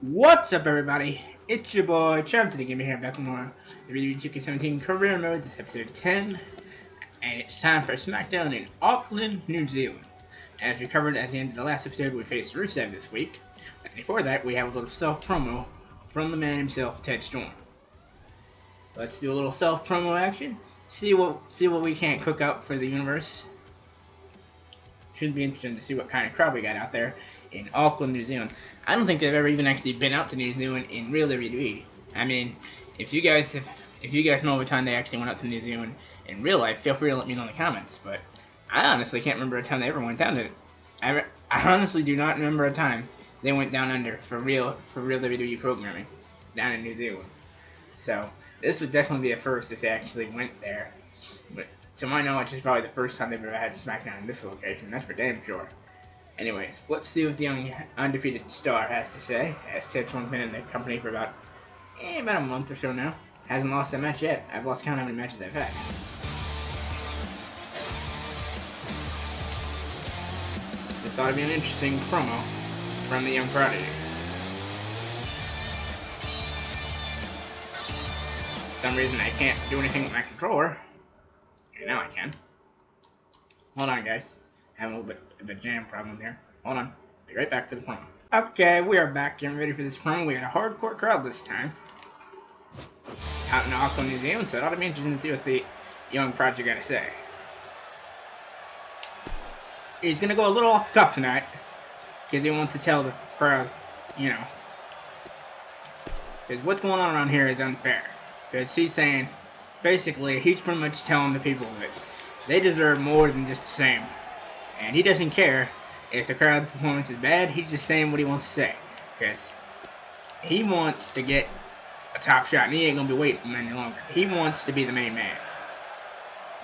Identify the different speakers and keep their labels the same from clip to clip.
Speaker 1: What's up, everybody? It's your boy Champ the Gamer here, back with more WWE 2K17 career mode. This is episode 10, and it's time for SmackDown in Auckland, New Zealand. As we covered at the end of the last episode, we faced Rusev this week, and before that, we have a little self-promo from the man himself, Ted Storm. Let's do a little self-promo action. See what we can't cook up for the universe. Should be interesting to see what kind of crowd we got out there in Auckland, New Zealand. I don't think they've ever even actually been out to New Zealand in real WWE. I mean, if you guys know the time they actually went out to New Zealand in real life, feel free to let me know in the comments. But I honestly can't remember a time they ever went down to it. I honestly do not remember a time they went down under for real WWE programming down in New Zealand. So this would definitely be a first if they actually went there. But to my knowledge, it's probably the first time they've ever had SmackDown in this location. That's for damn sure. Anyways, let's see what the young undefeated star has to say. As Ted Storm's been in the company for about a month or so now. Hasn't lost a match yet. I've lost count how many matches I've had. This ought to be an interesting promo from the young prodigy. For some reason I can't do anything with my controller. And now I can. Hold on, guys. Having a little bit of a jam problem here. Hold on. Be right back for the promo. Okay, we are back getting ready for this promo. We got a hardcore crowd this time. Out in Auckland, New Zealand, so it ought to be interesting to see what the young project got to say. He's going to go a little off the cuff tonight. Because he wants to tell the crowd, you know. Because what's going on around here is unfair. Because he's saying, basically, he's pretty much telling the people that they deserve more than just the same. And he doesn't care if the crowd performance is bad. He's just saying what he wants to say. Because he wants to get a top shot. And he ain't going to be waiting any longer. He wants to be the main man.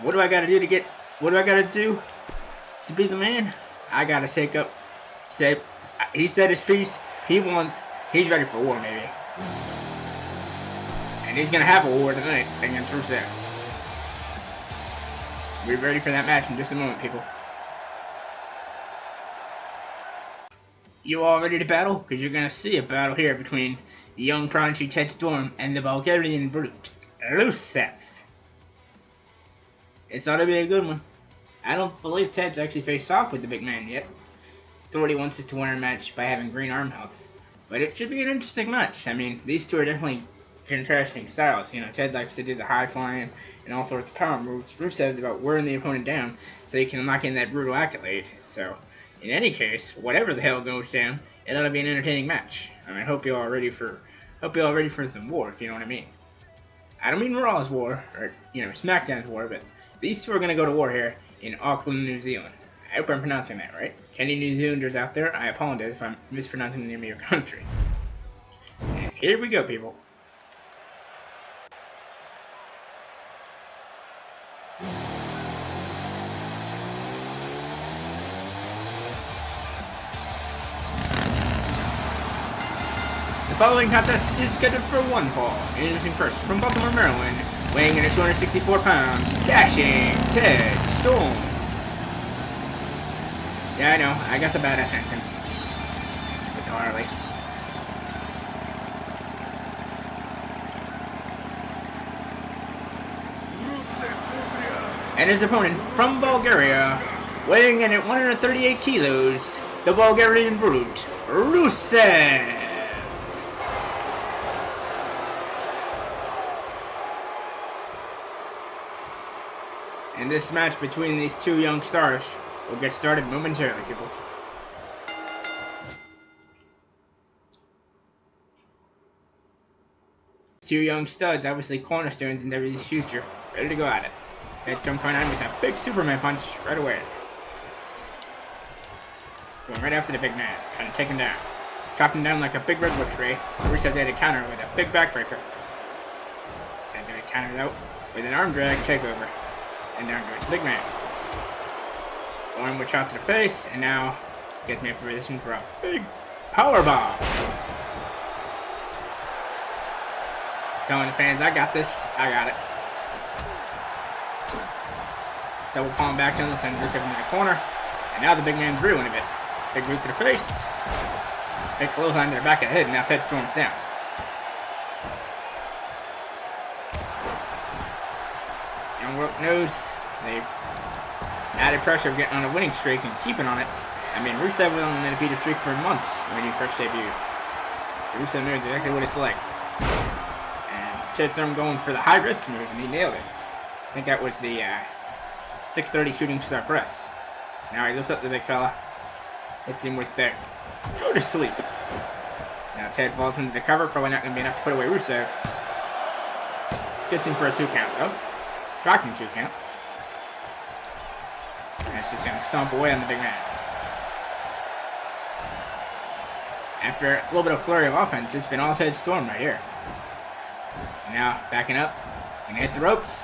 Speaker 1: What do I got to do to get... What do I got to do to be the man? I got to take up... Say... He said his piece. He's ready for war, maybe. And he's going to have a war tonight against Rusev. We're ready for that match in just a moment, people. You all ready to battle? Because you're going to see a battle here between the young prodigy Ted Storm and the Bulgarian brute, Rusev. It's ought to be a good one. I don't believe Ted's actually faced off with the big man yet. Authority wants us to win a match by having green arm health. But it should be an interesting match. I mean, these two are definitely contrasting styles. You know, Ted likes to do the high flying and all sorts of power moves. Rusev is about wearing the opponent down so he can lock in that brutal accolade. So, in any case, whatever the hell goes down, it ought to be an entertaining match. I mean, I hope you all are ready for some war, if you know what I mean. I don't mean Raw's war, or, you know, SmackDown's war, but these two are going to go to war here in Auckland, New Zealand. I hope I'm pronouncing that right. Any New Zealanders out there, I apologize if I'm mispronouncing the name of your country. And here we go, people. The following contest is scheduled for one fall. Introducing first, from Baltimore, Maryland, weighing in at 264 pounds, Dashing Ted Storm. Yeah, I know, I got the badass entrance. With Harley. And his opponent, from Bulgaria, weighing in at 138 kilos, the Bulgarian brute, Rusev. And this match between these two young stars will get started momentarily, people. Two young studs, obviously cornerstones in WWE's future, ready to go at it. Ted Storm coming on with a big Superman punch right away. Going right after the big man, trying to take him down. Chopped him down like a big redwood tree. Rusev had to counter with a big backbreaker. Ted did counter out with an arm drag takeover. And down goes the big man. Arm with chop to the face, and now gets me in position for a big power bomb. Telling the fans, I got this, I got it. Double palm back to him, and Rusev in the corner. And now the big man's ruining it. Big boot to the face. Big clothesline to the back of the head, and now Ted storms down. Young Rope knows they added pressure of getting on a winning streak and keeping on it. I mean, Rusev was on an undefeated streak for months when he first debuted. So Rusev knows exactly what it's like. And Ted Storm going for the high risk move, and he nailed it. I think that was the 630 shooting star press. Now he lifts up the big fella. Hits him with the go to sleep. Now Ted falls into the cover, probably not going to be enough to put away Rusev. Gets him for a 2 count though. Shocking 2 count. And it's just going to stomp away on the big man. After a little bit of flurry of offense, it's been all Ted Storm right here. Now backing up, gonna hit the ropes.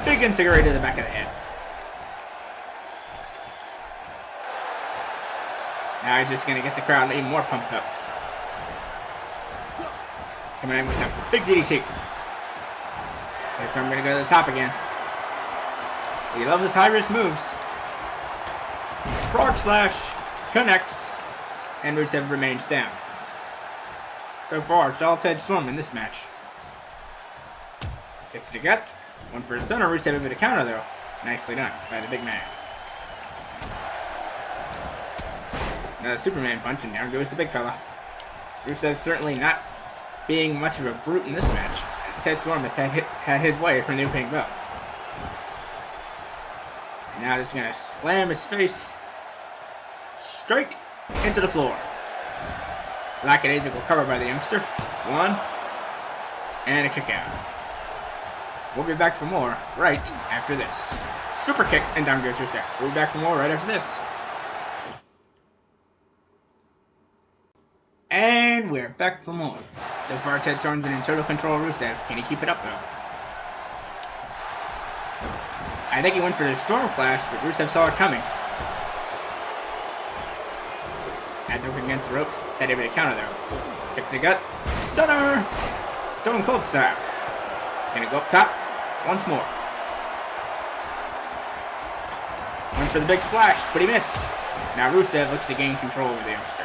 Speaker 1: Big enziguri to the back of the head. Now he's just going to get the crowd even more pumped up. Coming in with a big DDT. I'm going to go to the top again. He loves his high-risk moves. Frog Splash connects, and Rusev remains down. So far, it's all Ted Storm in this match. Kick to the gut. One for a stunner. Rusev able to counter, though. Nicely done by the big man. Another Superman punch, and down goes the big fella. Rusev certainly not being much of a brute in this match, as Ted Storm has had his way for the new pink belt. And now he's going to slam his face straight into the floor. Lackadaisical cover by the youngster. 1, and a kick out. We'll be back for more right after this. Super kick, and down goes Rusev. We'll be back for more right after this. And we're back for more. So far, Ted Storm's been in total control of Rusev. Can he keep it up, though? I think he went for the Storm Flash, but Rusev saw it coming. Had to look against the ropes. Ted able to counter, though. Kick to the gut. Stunner! Stone Cold style. He's gonna go up top once more. Went for the big splash, but he missed. Now Rusev looks to gain control over the youngster.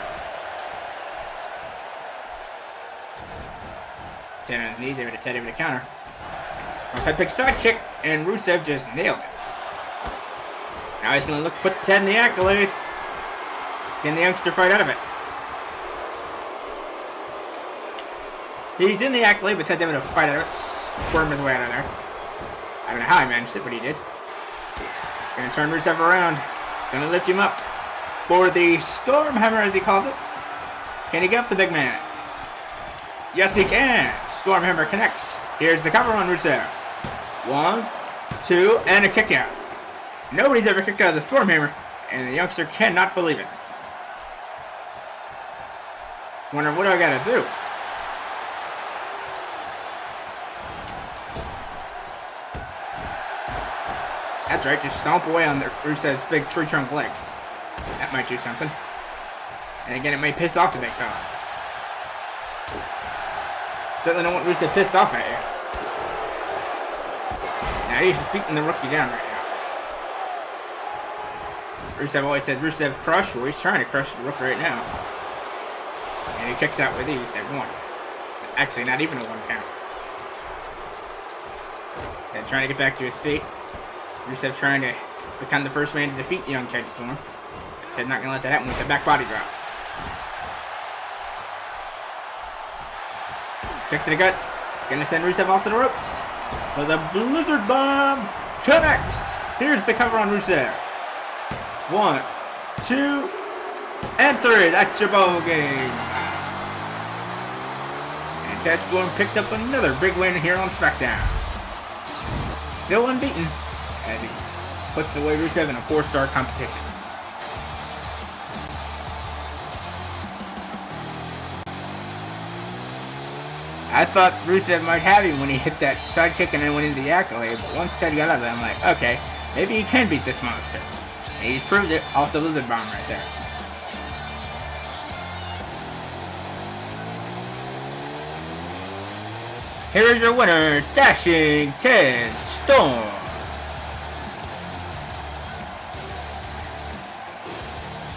Speaker 1: Ted on his knees, able to Ted able to counter. Head big side kick, and Rusev just nails it. Now he's going to look to put Ted in the accolade. Can the youngster fight out of it? He's in the accolade, but Ted's able to fight out of it. Squirm his way out of there. I don't know how he managed it, but he did. Going to turn Rusev around. Going to lift him up for the Storm Hammer, as he calls it. Can he get up the big man? Yes, he can. Storm Hammer connects. Here's the cover on Rusev. 1, 2, and a kick out. Nobody's ever kicked out of the Storm Hammer, and the youngster cannot believe it. Wonder what do I gotta do? That's right, just stomp away on Rusev's big tree trunk legs. That might do something. And again, it may piss off the big fella. Certainly don't want Rusev pissed off at you. Now he's just beating the rookie down right now. Rusev always says Rusev crush, well he's trying to crush the rookie right now. And he kicks out with ease at 1. Actually, not even a 1 count. And trying to get back to his feet. Rusev trying to become the first man to defeat young Ted Storm. Ted's not going to let that happen with the back body drop. Kick to the gut. Gonna send Rusev off to the ropes. With a blizzard bomb. Connects. Here's the cover on Rusev. 1, 2, and 3. That's your ball game. And Ted Storm picked up another big win here on SmackDown. Still unbeaten as he puts away Rusev in a 4-star competition. I thought Rusev might have him when he hit that side kick and then went into the accolade, but once Ted got out of it, I'm like, okay, maybe he can beat this monster. And he's proved it off the lizard bomb right there. Here is your winner, Dashing Ted Storm.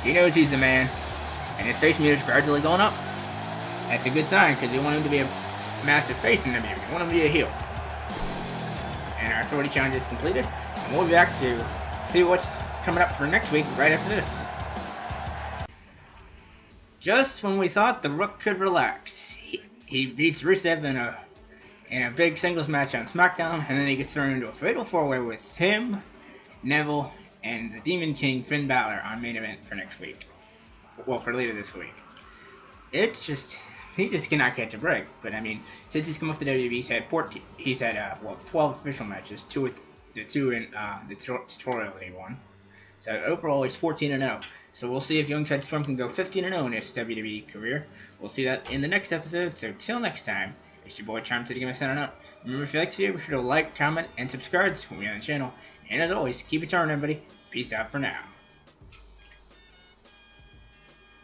Speaker 1: He knows he's the man, and his face meter's gradually going up. That's a good sign because we want him to be a massive face in WWE. We want him to be a heel. And our authority challenge is completed. And we'll be back to see what's coming up for next week right after this. Just when we thought the Rook could relax, he beats Rusev in a big singles match on SmackDown, and then he gets thrown into a fatal 4-way with him, Neville, and the Demon King Finn Balor on main event for next week. Well, for later this week. He just cannot catch a break. But I mean, since he's come up to WWE, he's had 12 official matches, two in the tutorial that he won. So overall, he's 14-0. So we'll see if Young Ted Storm can go 15-0 in his WWE career. We'll see that in the next episode. So till next time, it's your boy Charm to the Game signing out. Remember, if you like the video, be sure to like, comment, and subscribe to me on the channel. And as always, keep it charming, everybody. Peace out for now.